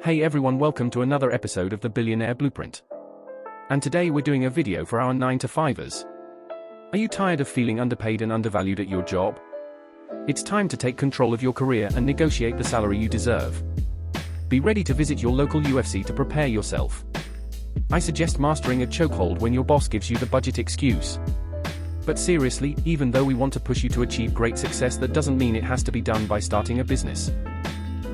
Hey everyone, welcome to another episode of the Billionaire Blueprint. And today we're doing a video for our 9-to-5ers. Are you tired of feeling underpaid and undervalued at your job? It's time to take control of your career and negotiate the salary you deserve. Be ready to visit your local UFC to prepare yourself. I suggest mastering a chokehold when your boss gives you the budget excuse. But seriously, even though we want to push you to achieve great success, that doesn't mean it has to be done by starting a business.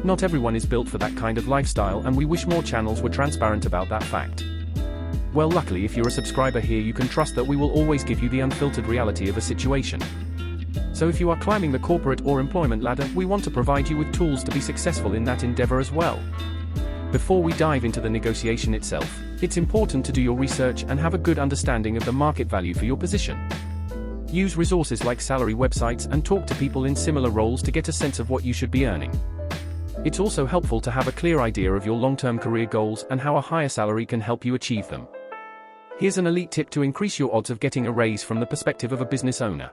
Not everyone is built for that kind of lifestyle, and we wish more channels were transparent about that fact. Well, luckily if you're a subscriber here, you can trust that we will always give you the unfiltered reality of a situation. So if you are climbing the corporate or employment ladder, we want to provide you with tools to be successful in that endeavor as well. Before we dive into the negotiation itself, it's important to do your research and have a good understanding of the market value for your position. Use resources like salary websites and talk to people in similar roles to get a sense of what you should be earning. It's also helpful to have a clear idea of your long-term career goals and how a higher salary can help you achieve them. Here's an elite tip to increase your odds of getting a raise from the perspective of a business owner.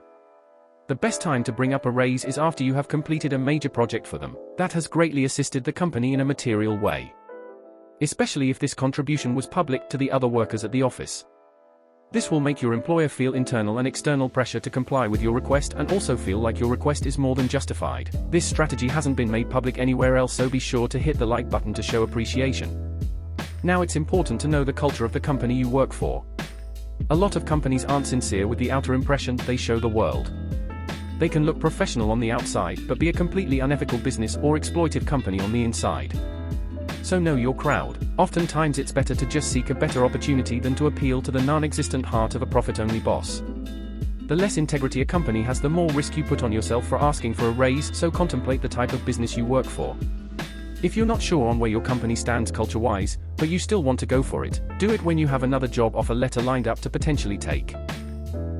The best time to bring up a raise is after you have completed a major project for them that has greatly assisted the company in a material way. Especially if this contribution was public to the other workers at the office. This will make your employer feel internal and external pressure to comply with your request and also feel like your request is more than justified. This strategy hasn't been made public anywhere else, so be sure to hit the like button to show appreciation. Now it's important to know the culture of the company you work for. A lot of companies aren't sincere with the outer impression they show the world. They can look professional on the outside but be a completely unethical business or exploitive company on the inside. So know your crowd. Oftentimes it's better to just seek a better opportunity than to appeal to the non-existent heart of a profit-only boss. The less integrity a company has, the more risk you put on yourself for asking for a raise, so contemplate the type of business you work for. If you're not sure on where your company stands culture-wise, but you still want to go for it, do it when you have another job offer letter lined up to potentially take.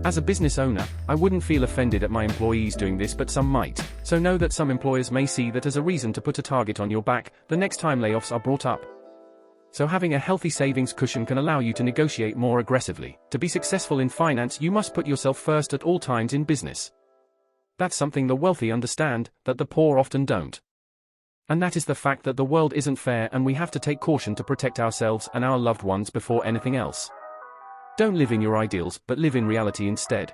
As a business owner, I wouldn't feel offended at my employees doing this, but some might. So know that some employers may see that as a reason to put a target on your back the next time layoffs are brought up. So having a healthy savings cushion can allow you to negotiate more aggressively. To be successful in finance, you must put yourself first at all times in business. That's something the wealthy understand, that the poor often don't. And that is the fact that the world isn't fair, and we have to take caution to protect ourselves and our loved ones before anything else. Don't live in your ideals, but live in reality instead.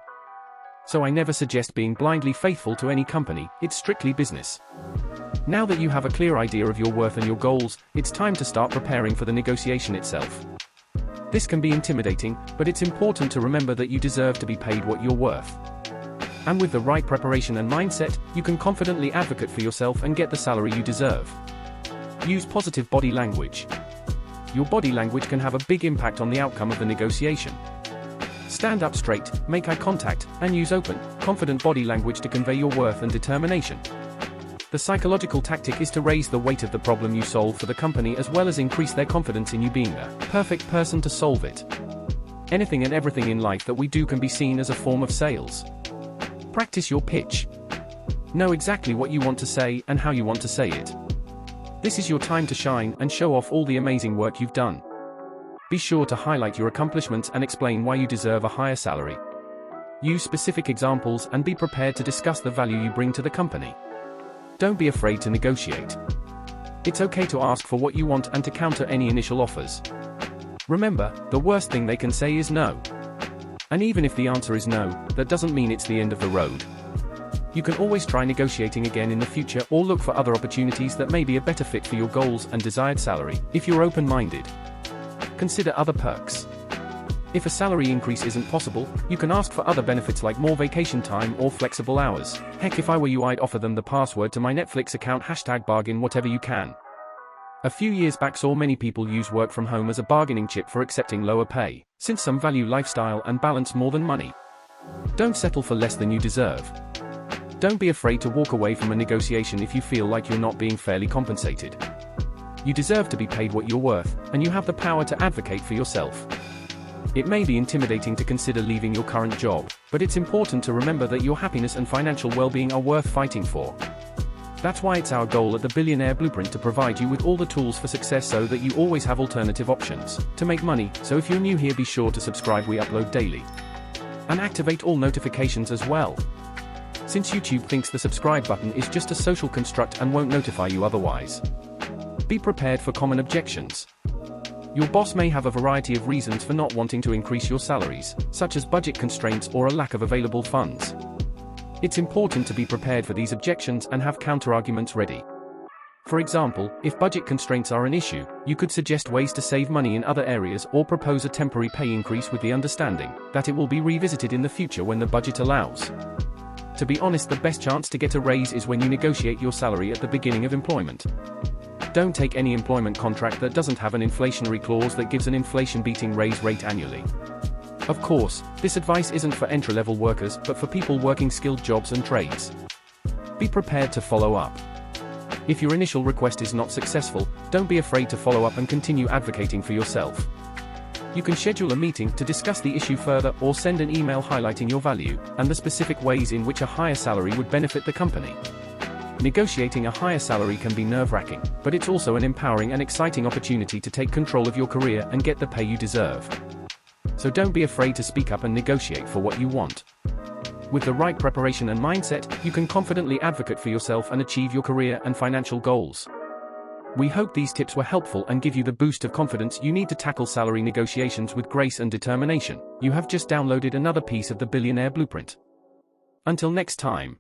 So I never suggest being blindly faithful to any company, it's strictly business. Now that you have a clear idea of your worth and your goals, it's time to start preparing for the negotiation itself. This can be intimidating, but it's important to remember that you deserve to be paid what you're worth. And with the right preparation and mindset, you can confidently advocate for yourself and get the salary you deserve. Use positive body language. Your body language can have a big impact on the outcome of the negotiation. Stand up straight, make eye contact, and use open, confident body language to convey your worth and determination. The psychological tactic is to raise the weight of the problem you solve for the company, as well as increase their confidence in you being the perfect person to solve it. Anything and everything in life that we do can be seen as a form of sales. Practice your pitch. Know exactly what you want to say and how you want to say it. This is your time to shine and show off all the amazing work you've done. Be sure to highlight your accomplishments and explain why you deserve a higher salary. Use specific examples and be prepared to discuss the value you bring to the company. Don't be afraid to negotiate. It's okay to ask for what you want and to counter any initial offers. Remember, the worst thing they can say is no. And even if the answer is no, that doesn't mean it's the end of the road. You can always try negotiating again in the future, or look for other opportunities that may be a better fit for your goals and desired salary. If you're open-minded, consider other perks. If a salary increase isn't possible, you can ask for other benefits like more vacation time or flexible hours. Heck, if I were you, I'd offer them the password to my Netflix account, #bargain whatever you can. A few years back saw many people use work from home as a bargaining chip for accepting lower pay, since some value lifestyle and balance more than money. Don't settle for less than you deserve. Don't be afraid to walk away from a negotiation if you feel like you're not being fairly compensated. You deserve to be paid what you're worth, and you have the power to advocate for yourself. It may be intimidating to consider leaving your current job, but it's important to remember that your happiness and financial well-being are worth fighting for. That's why it's our goal at the Billionaire Blueprint to provide you with all the tools for success so that you always have alternative options to make money. So if you're new here, be sure to subscribe, we upload daily. And activate all notifications as well, since YouTube thinks the subscribe button is just a social construct and won't notify you otherwise. Be prepared for common objections. Your boss may have a variety of reasons for not wanting to increase your salaries, such as budget constraints or a lack of available funds. It's important to be prepared for these objections and have counterarguments ready. For example, if budget constraints are an issue, you could suggest ways to save money in other areas or propose a temporary pay increase with the understanding that it will be revisited in the future when the budget allows. To be honest, the best chance to get a raise is when you negotiate your salary at the beginning of employment. Don't take any employment contract that doesn't have an inflationary clause that gives an inflation-beating raise rate annually. Of course, this advice isn't for entry-level workers but for people working skilled jobs and trades. Be prepared to follow up. If your initial request is not successful, don't be afraid to follow up and continue advocating for yourself. You can schedule a meeting to discuss the issue further or send an email highlighting your value and the specific ways in which a higher salary would benefit the company. Negotiating a higher salary can be nerve-wracking, but it's also an empowering and exciting opportunity to take control of your career and get the pay you deserve. So don't be afraid to speak up and negotiate for what you want. With the right preparation and mindset, you can confidently advocate for yourself and achieve your career and financial goals. We hope these tips were helpful and give you the boost of confidence you need to tackle salary negotiations with grace and determination. You have just downloaded another piece of the Billionaire Blueprint. Until next time.